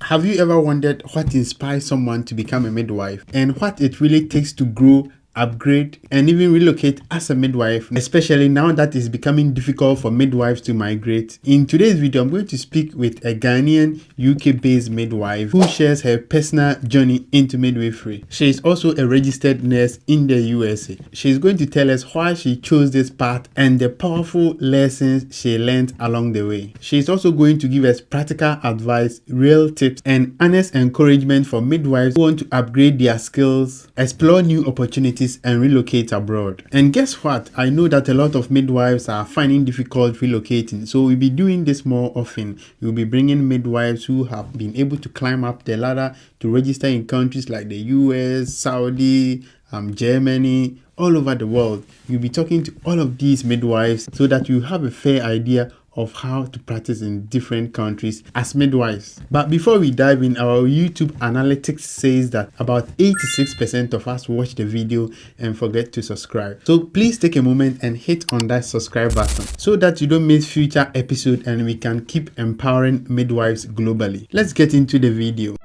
Have you ever wondered what inspires someone to become a midwife and what it really takes to grow, upgrade, and even relocate as a midwife, especially now that it's becoming difficult for midwives to migrate? In today's video, I'm going to speak with a Ghanaian UK-based midwife who shares her personal journey into midwifery. She is also a registered nurse in the USA. She's going to tell us why she chose this path and the powerful lessons she learned along the way. She's also going to give us practical advice, real tips, and honest encouragement for midwives who want to upgrade their skills, explore new opportunities, and relocate abroad. And guess what? I know that a lot of midwives are finding difficult relocating, so we'll be doing this more often. We'll be bringing midwives who have been able to climb up the ladder to register in countries like the US, Saudi, Germany, all over the world. You'll be talking to all of these midwives so that you have a fair idea of how to practice in different countries as midwives. But before we dive in, our YouTube analytics says that about 86% of us watch the video and forget to subscribe. So please take a moment and hit on that subscribe button so that you don't miss future episodes and we can keep empowering midwives globally. Let's get into the video.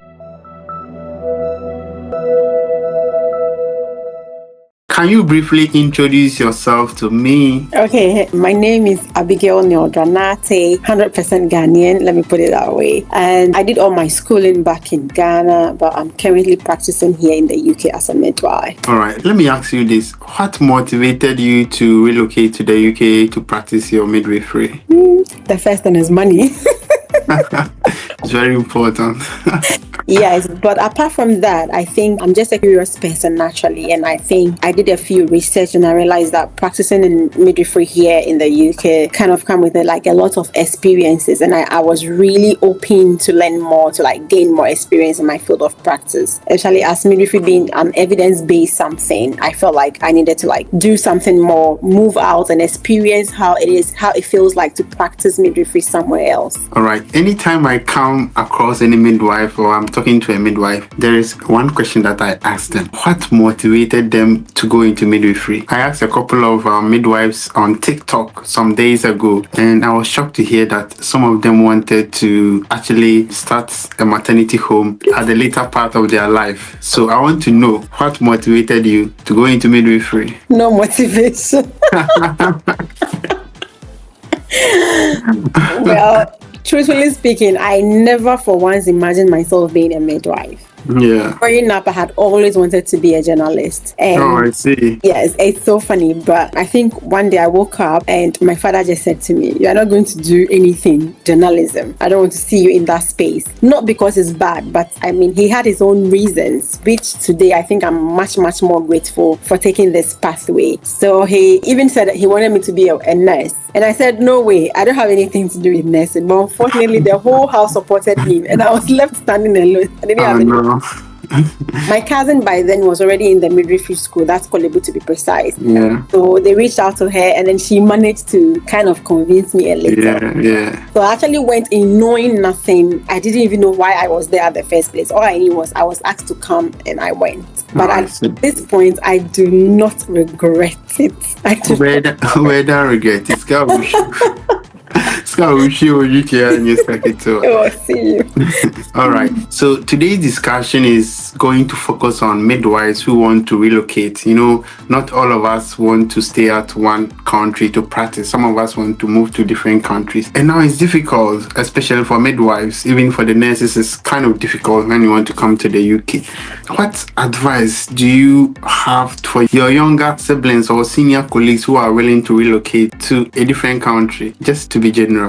Can you briefly introduce yourself to me? Okay, my name is Abigail 100% Ghanaian, let me put it that way. And I did all my schooling back in Ghana, but I'm currently practicing here in the UK as a midwife. All right, let me ask you this. What motivated you to relocate to the UK to practice your midwifery? The first thing is money. It's very important. Yes, but apart from that, I think I'm just a curious person naturally, and I think I did a few research and I realized that practicing in midwifery here in the UK kind of come with a lot of experiences, and I was really open to learn more, to gain more experience in my field of practice. Especially as midwifery being evidence-based something, I felt like I needed to do something more, move out and experience how it feels like to practice midwifery somewhere else. All right. Anytime I come across any midwife or I'm talking to a midwife, there is one question that I ask them. What motivated them to go into midwifery? I asked a couple of midwives on TikTok some days ago, and I was shocked to hear that some of them wanted to actually start a maternity home at the later part of their life. So I want to know, what motivated you to go into midwifery? No motivation. Well, truthfully speaking, I never for once imagined myself being a midwife. Yeah. Growing up, I had always wanted to be a journalist. And I see. Yes, it's so funny. But I think one day I woke up and my father just said to me, "You are not going to do anything journalism. I don't want to see you in that space." Not because it's bad, but he had his own reasons, which today I think I'm much, much more grateful for taking this pathway. So he even said that he wanted me to be a nurse. And I said, "No way, I don't have anything to do with nursing." But unfortunately, the whole house supported him and I was left standing alone. I didn't have any. My cousin by then was already in the midwifery school, that's Kolebu to be precise. Yeah. So they reached out to her and then she managed to kind of convince me a little. Yeah. So I actually went in knowing nothing. I didn't even know why I was there at the first place. All I knew was I was asked to come and I went. But at this point, I do not regret it. Where that regret is going. Oh, see you. All right. So today's discussion is going to focus on midwives who want to relocate. Not all of us want to stay at one country to practice. Some of us want to move to different countries. And now it's difficult, especially for midwives. Even for the nurses, it's kind of difficult when you want to come to the UK. What advice do you have for your younger siblings or senior colleagues who are willing to relocate to a different country, just to be general?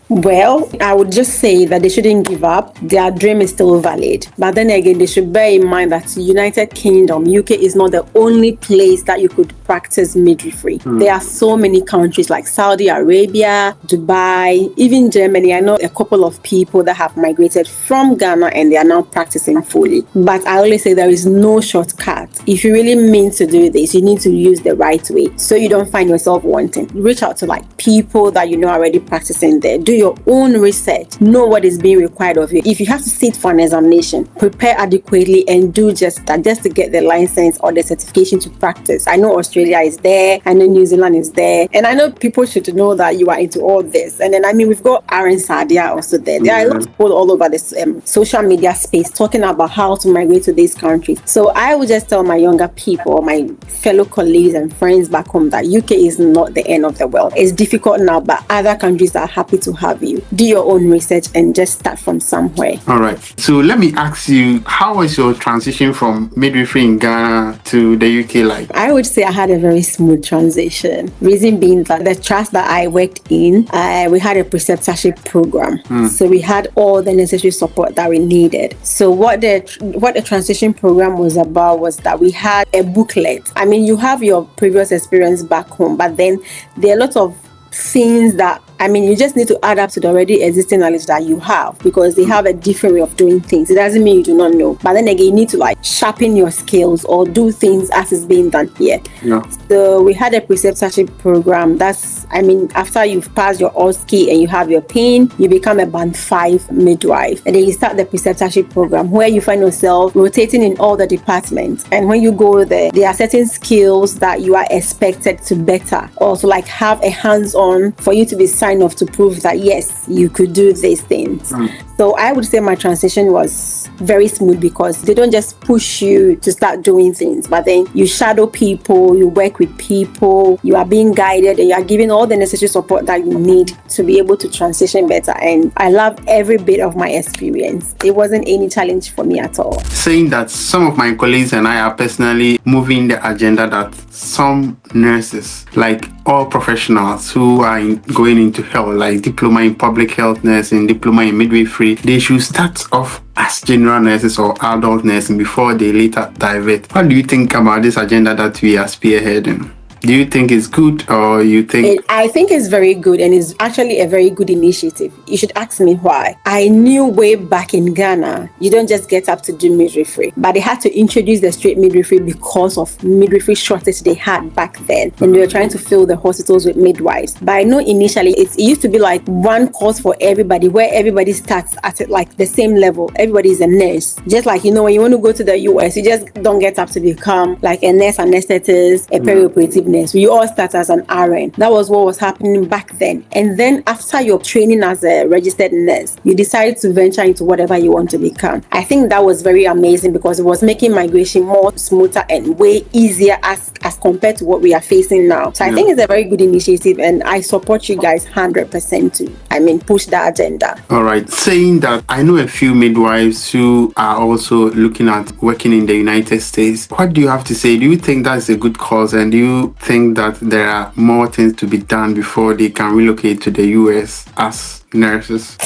Well, I would just say that they shouldn't give up. Their dream is still valid. But then again, they should bear in mind that United Kingdom, UK is not the only place that you could practice midwifery. There are so many countries like Saudi Arabia, Dubai, even Germany. I know a couple of people that have migrated from Ghana and they are now practicing fully. But I always say there is no shortcut. If you really mean to do this, you need to use the right way so you don't find yourself wanting. Reach out to people that you know are already practicing there. Do your own research, know what is being required of you. If you have to sit for an examination, prepare adequately and do just that, just to get the license or the certification to practice. I know Australia is there, I know New Zealand is there, and I know people should know that you are into all this. And then, I mean, we've got Aaron Sadia also there. There are a lot of people all over this social media space talking about how to migrate to these countries. So I would just tell my younger people, my fellow colleagues and friends back home, that UK is not the end of the world. It's difficult now, but other countries are happy to have you. Do your own research and just start from somewhere. All right. So let me ask you, how was your transition from midwifery in Ghana to the UK like? I would say I had a very smooth transition. Reason being that the trust that I worked in, we had a preceptorship program. So we had all the necessary support that we needed. So what the transition program was about was that we had a booklet. I mean, you have your previous experience back home, but then there are lots of things that, I mean, you just need to add up to the already existing knowledge that you have, because they have a different way of doing things. It doesn't mean you do not know, but then again, you need to like sharpen your skills or do things as is being done here. Yeah. So we had a preceptorship program. That's, I mean, after you've passed your OSCE and you have your PIN, you become a band 5 midwife, and then you start the preceptorship program where you find yourself rotating in all the departments. And when you go there are certain skills that you are expected to better, also like have a hands-on for you to be signed off to prove that yes, you could do these things. So I would say my transition was very smooth, because they don't just push you to start doing things, but then you shadow people, you work with people, you are being guided, and you are given all the necessary support that you need to be able to transition better. And I love every bit of my experience. It wasn't any challenge for me at all. Saying that some of my colleagues and I are personally moving the agenda that some nurses, like all professionals who are going into health, like diploma in public health nursing, diploma in midwifery, they should start off as general nurses or adult nursing before they later divert. What do you think about this agenda that we are spearheading? Do you think it's good, or you think? I think it's very good, and it's actually a very good initiative. You should ask me why. I knew way back in Ghana, you don't just get up to do midwifery, but they had to introduce the straight midwifery because of midwifery shortage they had back then, and they were trying to fill the hospitals with midwives. But I know initially it used to be like one course for everybody, where everybody starts at like the same level. Everybody is a nurse. Just like, you know, when you want to go to the US, you just don't get up to become like a nurse anesthetist, a perioperative nurse. We all start as an RN. That was what was happening back then. And then after your training as a registered nurse, you decided to venture into whatever you want to become. I think that was very amazing, because it was making migration more smoother and way easier as compared to what we are facing now. So I think it's a very good initiative, and I support you guys 100% to, push that agenda. All right. Saying that, I know a few midwives who are also looking at working in the United States. What do you have to say? Do you think that's a good cause, and do you think that there are more things to be done before they can relocate to the US as nurses?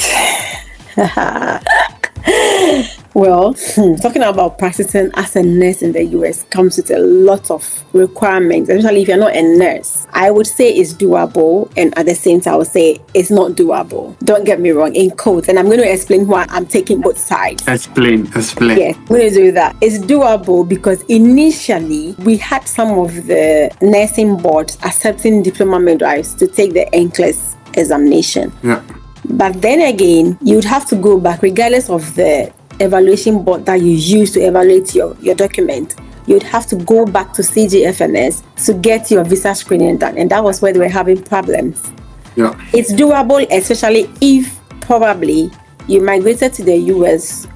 Well, talking about practicing as a nurse in the US comes with a lot of requirements, especially if you're not a nurse. I would say it's doable, and at the same time, I would say it's not doable. Don't get me wrong, in quotes, and I'm going to explain why I'm taking both sides. Explain. Yes, I'm going to do that. It's doable because initially we had some of the nursing boards accepting diploma midwives to take the NCLEX examination. Yeah. But then again, you'd have to go back, regardless of the evaluation board that you use to evaluate your document. You'd have to go back to CGFNS to get your visa screening done, and that was where they were having problems. Yeah. It's doable, especially if probably you migrated to the US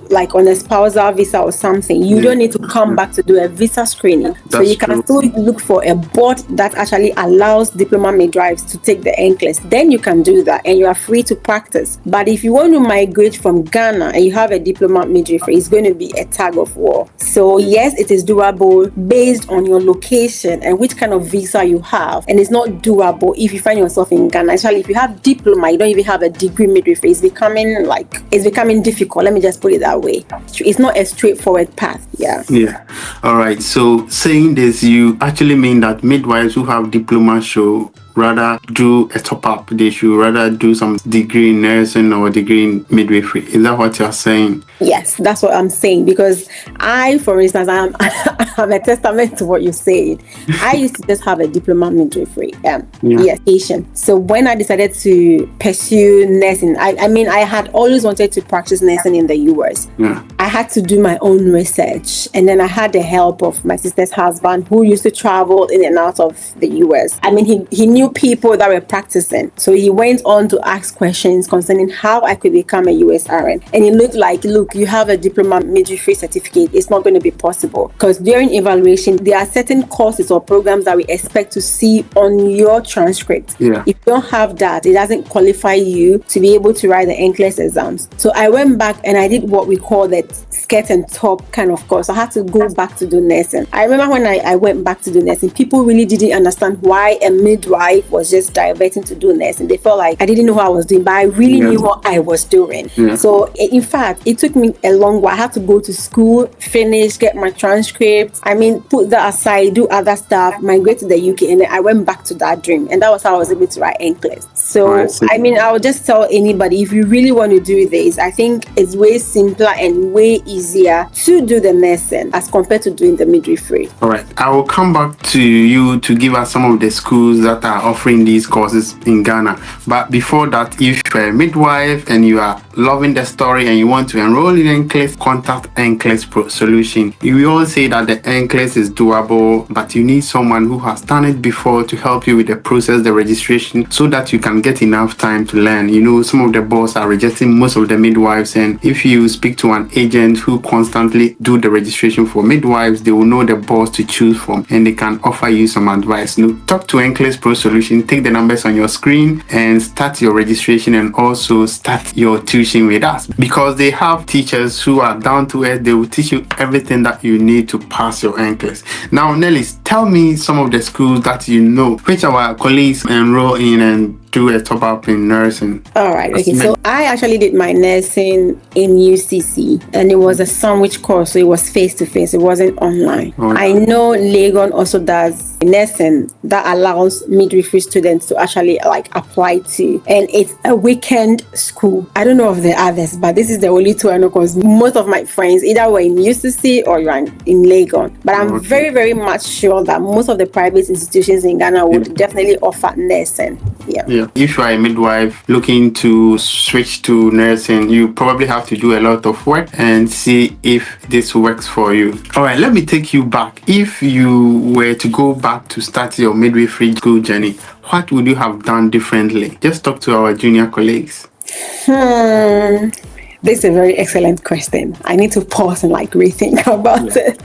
like on a spousal visa or something. You don't need to come back to do a visa screening. So you can still look for a board that actually allows diploma midwives to take the NCLEX. Then you can do that, and you are free to practice. But if you want to migrate from Ghana and you have a diploma midwifery, it's going to be a tug of war. So yes, it is doable based on your location and which kind of visa you have. And it's not doable if you find yourself in Ghana. Actually, if you have diploma, you don't even have a degree midwifery, it's becoming difficult. Let me just put it that way. It's not a straightforward path. Yeah. All right. So saying this, you actually mean that midwives who have diploma should rather do a top up. They should rather do some degree in nursing or degree in midwifery. Is that what you're saying? Yes, that's what I'm saying. Because I, for instance, I'm a testament to what you're saying. I used to just have a diploma midwifery education. So when I decided to pursue nursing, I mean, I had always wanted to practice nursing in the US. Yeah. I had to do my own research, and then I had the help of my sister's husband, who used to travel in and out of the US. I mean, he knew people that were practicing, so he went on to ask questions concerning how I could become a US RN. And it looked like, look, you have a diploma midwifery certificate, it's not going to be possible, because during evaluation there are certain courses or programs that we expect to see on your transcript. Yeah. If you don't have that, it doesn't qualify you to be able to write the NCLEX exams. So I went back and I did what we call the skirt and top kind of course. I had to go back to do nursing. I remember when I went back to do nursing, people really didn't understand why a midwife was just diverting to do nursing. They felt like I didn't know what I was doing, but I really knew what I was doing. Yeah. So in fact, it took me a long while. I had to go to school, finish, get my transcripts. I mean, put that aside, do other stuff, migrate to the UK, and then I went back to that dream. And that was how I was able to write NCLEX. So, I mean, I would just tell anybody, if you really want to do this, I think it's way simpler and way easier to do the nursing as compared to doing the midwifery. All right. I will come back to you to give us some of the schools that are offering these courses in Ghana. But before that, if you're a midwife and you are loving the story and you want to enroll in NCLEX, contact NCLEX Pro Solution. We all say that the NCLEX is doable, but you need someone who has done it before to help you with the process, the registration, so that you can get enough time to learn. You know, some of the boards are rejecting most of the midwives, and if you speak to an agent who constantly do the registration for midwives, they will know the boards to choose from and they can offer you some advice. You know, talk to NCLEX Pro Solution, take the numbers on your screen and start your registration, and also start your tuition with us, because they have teachers who are down to earth. They will teach you everything that you need to pass your NCLEX. Now, Nellies, tell me some of the schools that you know which our colleagues enroll in and do a top up in nursing. All right. Okay. So I actually did my nursing in UCC, and it was a sandwich course, so it was face to face. It wasn't online. Oh, yeah. I know Legon also does nursing that allows midwifery students to actually like apply to, and it's a weekend school. I don't know of the others, but this is the only two I know, because most of my friends either were in UCC or you're in Legon. But I'm very, very much sure that most of the private institutions in Ghana would definitely offer nursing. Yeah. If you are a midwife looking to switch to nursing, you probably have to do a lot of work and see if this works for you. All right, let me take you back. If you were to go back to start your midwifery school journey, what would you have done differently? Just talk to our junior colleagues. This is a very excellent question. I need to pause and like rethink about it.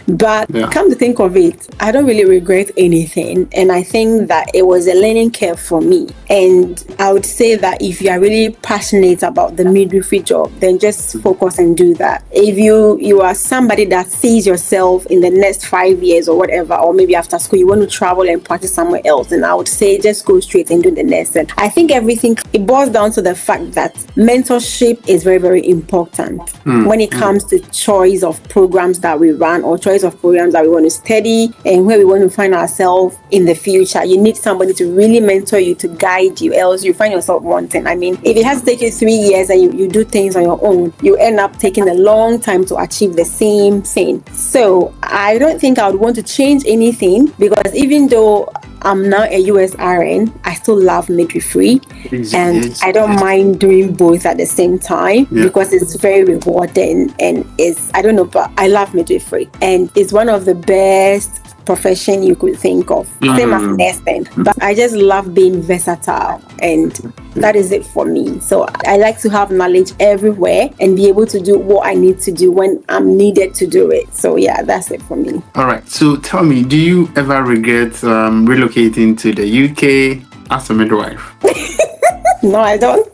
But come to think of it, I don't really regret anything. And I think that it was a learning curve for me. And I would say that if you are really passionate about the midwifery job, then just focus and do that. If you are somebody that sees yourself in the next 5 years or whatever, or maybe after school, you want to travel and practice somewhere else, then I would say just go straight and do the nursing. I think everything, it boils down to the fact that mentorship is very, very important when it comes to choice of programs that we run, or choice of programs that we want to study and where we want to find ourselves in the future. You need somebody to really mentor you, to guide you, else you find yourself wanting. I mean, if it has to take you 3 years and you do things on your own, you end up taking a long time to achieve the same thing. So I don't think I would want to change anything, because even though I'm now a US RN, I still love midwifery, and I don't mind doing both at the same time because it's very rewarding, and it's, I don't know, but I love midwifery, and it's one of the best profession you could think of, same as nursing. But I just love being versatile, and that is it for me. So I like to have knowledge everywhere and be able to do what I need to do when I'm needed to do it. So yeah, that's it for me. All right. So tell me, do you ever regret relocating to the UK as a midwife? No, I don't.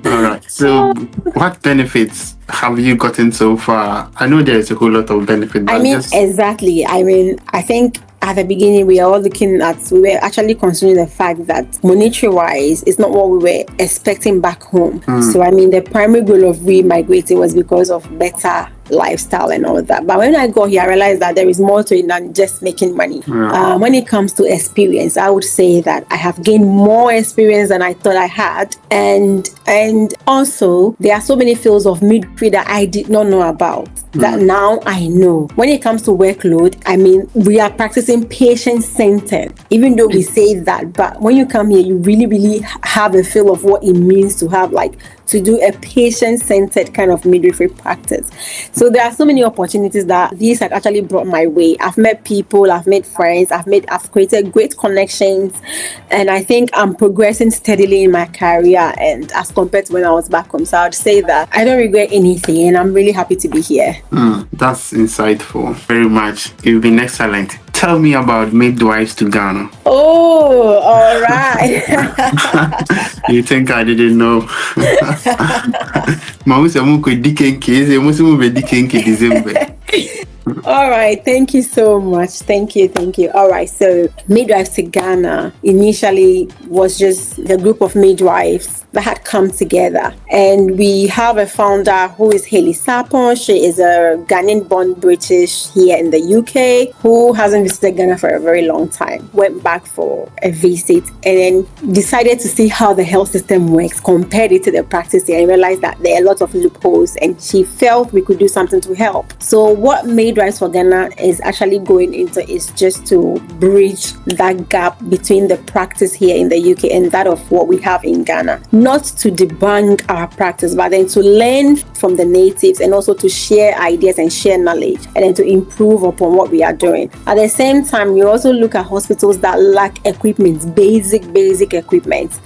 All right. So what benefits have you gotten so far? I know there's a whole lot of benefits. I mean, exactly. I mean, I think at the beginning we were actually considering the fact that monetary wise it's not what we were expecting back home. So I mean, the primary goal of migrating was because of better lifestyle and all that. But when I got here, I realized that there is more to it than just making money. When it comes to experience, I would say that I have gained more experience than I thought I had. And also, there are so many fields of midwifery that I did not know about that now I know. When it comes to workload, I mean, we are practicing patient-centered, even though we say that, but when you come here, you really, really have a feel of what it means to have to do a patient-centered kind of midwifery practice. So there are so many opportunities that these have actually brought my way. I've met people, I've made friends, I've created great connections, and I think I'm progressing steadily in my career and as compared to when I was back home. So I would say that I don't regret anything and I'm really happy to be here. That's insightful. Very much. You've been excellent. Tell me about Midwives to Ghana. Oh, all right. You think I didn't know? All right, thank you so much. Thank you. All right, so Midwives to Ghana initially was just a group of midwives that had come together, and we have a founder who is Hayley Sapon. She is a Ghanaian-born British here in the UK who hasn't visited Ghana for a very long time. Went back for a visit and then decided to see how the health system works, compared it to the practice here, and realized that there are lots of loopholes, and she felt we could do something to help. So what Midwives for Ghana is actually going into is just to bridge that gap between the practice here in the UK and that of what we have in Ghana. Not to debunk our practice, but then to learn from the natives and also to share ideas and share knowledge and then to improve upon what we are doing. At the same time, we also look at hospitals that lack equipment, basic equipment,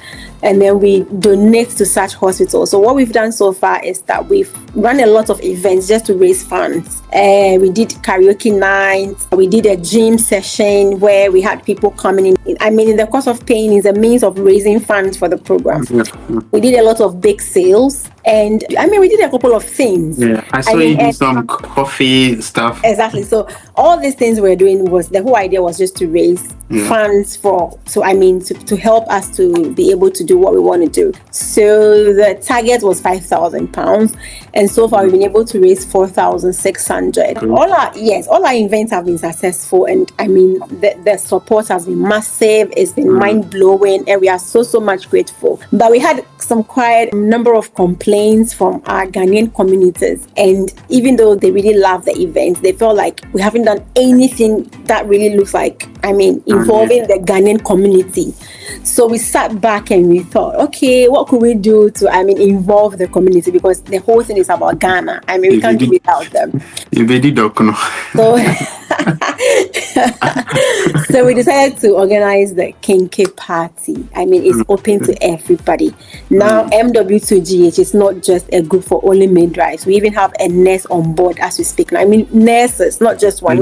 and then we donate to such hospitals. So what we've done so far is that we've run a lot of events just to raise funds. We did karaoke nights, we did a gym session where we had people coming in. I mean, in the course of paying is a means of raising funds for the program. We did a lot of bake sales, and I mean, we did a couple of things. Yeah, I saw you do some coffee stuff. Exactly. So all these things we're doing the whole idea was just to raise funds to help us to be able to do what we want to do. So the target was £5,000, and so far we've been able to raise 4,600. All our events have been successful, and I mean the support has been massive. It's been mind blowing, and we are so much grateful. But we had some quite number of complaints from our Ghanaian communities, and even though they really love the events, they felt like we haven't done anything that really looks like, involving the Ghanaian community. So we sat back and we thought, okay, what could we do to involve the community, because the whole thing is about Ghana. We can't do without them. So we decided to organize the Kinke party. It's open to everybody. Now MW2GH is not just a group for only midwives. We even have a nurse on board as we speak now. Nurses, not just one.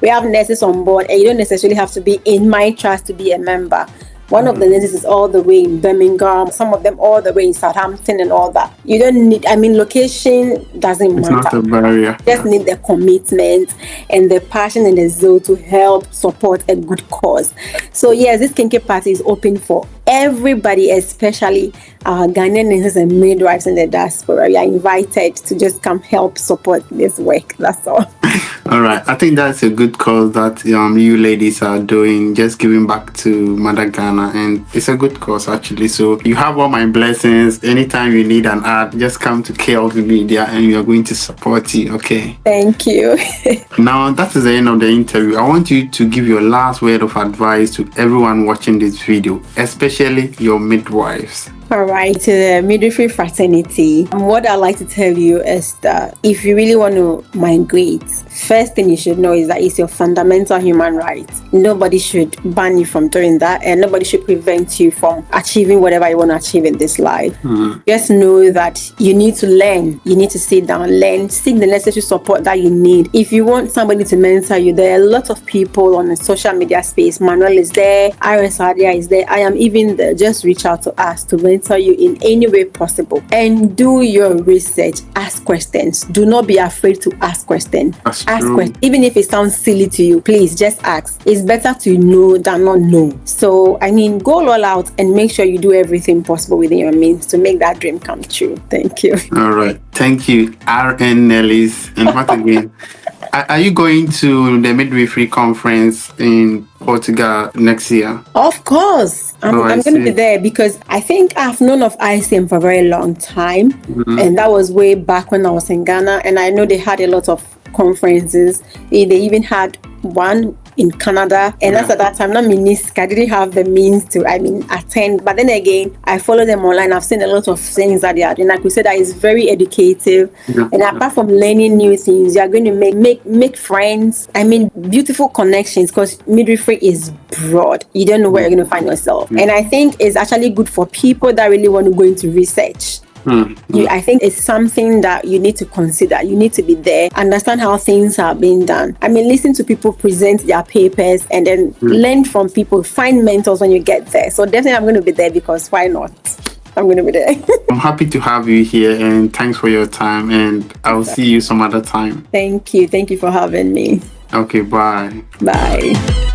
We have nurses on board, and you don't necessarily have to be in my trust to be a member. One of the nurses is all the way in Birmingham, some of them all the way in Southampton and all that. You don't need, location doesn't matter. It's not a barrier. You just need the commitment and the passion and the zeal to help support a good cause. So yes, this Kinke party is open for everybody, especially our Ghanaian nurses and midwives in the diaspora. You are invited to just come help support this work. That's all. All right. I think that's a good cause that you ladies are doing, just giving back to Mother Ghana, and it's a good cause actually. So you have all my blessings. Anytime you need an ad, just come to KLV Media and we are going to support you. Okay. Thank you. Now that is the end of the interview. I want you to give your last word of advice to everyone watching this video, especially your midwives. All right, to the midwifery fraternity, what I'd like to tell you is that if you really want to migrate, first thing you should know is that it's your fundamental human right. Nobody should ban you from doing that, and nobody should prevent you from achieving whatever you want to achieve in this life. Just know that you need to learn. You need to sit down, learn, seek the necessary support that you need. If you want somebody to mentor you, there are a lot of people on the social media space. Manuel is there, Iris Adia is there, I am even there. Just reach out to us to monitor you in any way possible. And do your research. Ask questions. Do not be afraid to ask questions. That's Ask true. questions. Even if it sounds silly to you, please just ask. It's better to know than not know. So, go all out and make sure you do everything possible within your means to make that dream come true. Thank you. All right. Thank you, RN Nellies. And what again? Are you going to the Midwifery conference in Portugal next year? Of course. I'm going to be there because I think I've known of ICM for a very long time. And that was way back when I was in Ghana. And I know they had a lot of conferences. They even had one in Canada, and that's at that time not Minisk. I didn't have the means to attend, but then again I follow them online. I've seen a lot of things that they are doing. Like we said, that is very educative, and apart from learning new things, you are going to make friends. Beautiful connections, because midwifery is broad. You don't know where you're going to find yourself, and I think it's actually good for people that really want to go into research. I think it's something that you need to consider. You need to be there, understand how things are being done. Listen to people present their papers, and then learn from people. Find mentors when you get there. So definitely I'm going to be there, because why not? I'm going to be there. I'm happy to have you here, and thanks for your time, and I'll see you some other time. Thank you. Thank you for having me. Okay, bye. Bye.